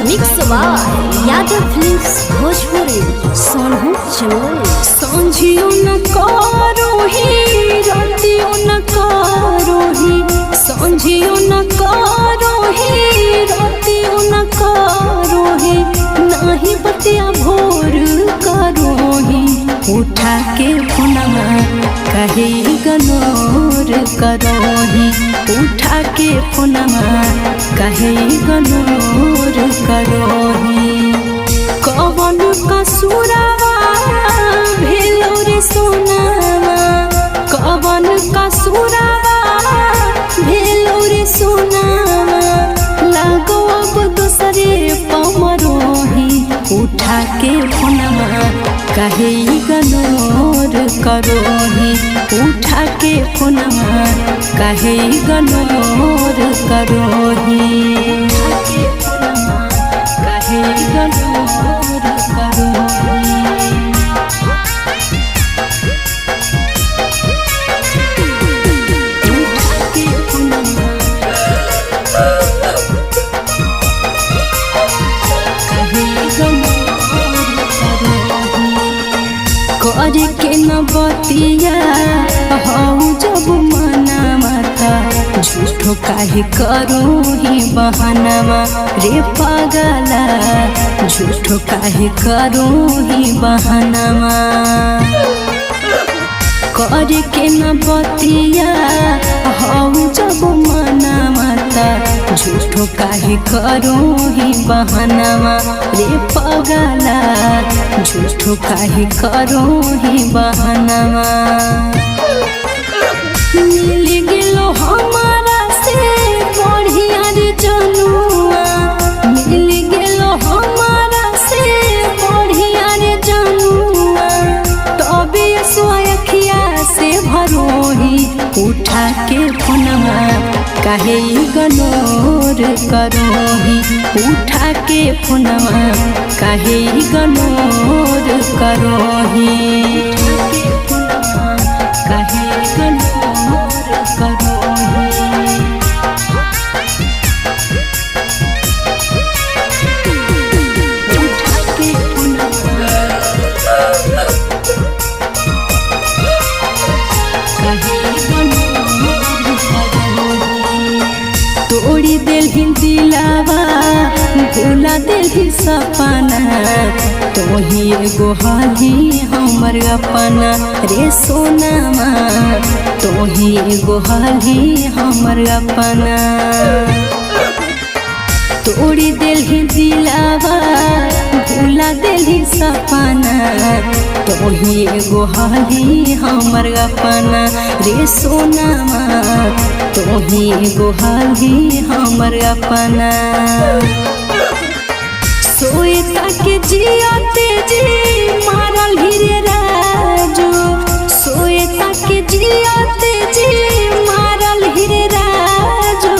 Mix by Yadav films Bhojpuri Sonu Chamoli. समझियो न करो ही रातियो न करो ही, समझियो न करो ही रातियो न करो ही, नाही बतिया भोर करो ही। उठा के फोनमा कहे गनोर करो ही, उठा के फोनमा कहे गनोर करो ही। कवन कसूरवा भेलो रे सोनावा, कवन कसूरवा भेलो रे सोनावा, लागो अब दूसरे पमरोही। उठा के फोनमा कहे गनोर करोही, उठा के फोनमा कहे गनोर करोही, उठा के फोनमा कहे गनोर करोही। करे के न बतिया हऊ जब मना माता, झूठो काहे करो ही बहानामा रे पागला, झूठो काहे करो ही बहानामा। करे के न बतिया हऊ जब मना माता, झूठो काहे करो ही बहानामा रे पागला, झूठो काहे करो ही बहानामा। मिल गेलो हमारा से बढ़िया रे जनुआ, मिल गेलो हमारा से बढ़िया रे जनुआ, तबे सोयखिया से भरोही। उठा के फोनमा काहे गनोर करोही, उठा के फोनमा काहे गनोर करोही, उठा के फोनमा काहे गनोर करोही। उठा के फोनमा काहे गनोर करोही। तोड़ी दिल दिलावा भूला दिल सपना, तोही एगो हाली हमर अपना रे सोनामा, तोही एगो हाली हमर अपना। तोड़ी दिल दिलावा भूला दिल सपना, तोही एगो हाली हमर अपना रे सोनामा, तोही एगो हाली हमर अपना। सोएता के जियाते जी मारल हीरे राजू, सोएता के जियाते जी मारल हीरे राजू,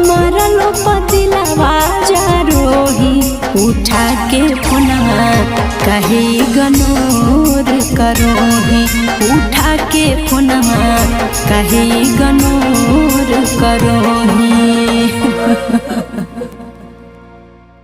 मारल पतिलावा जारोही। उठा के फोनमा काहे गनोर करोही, उठा के फोनमा काहे गनोर करोही।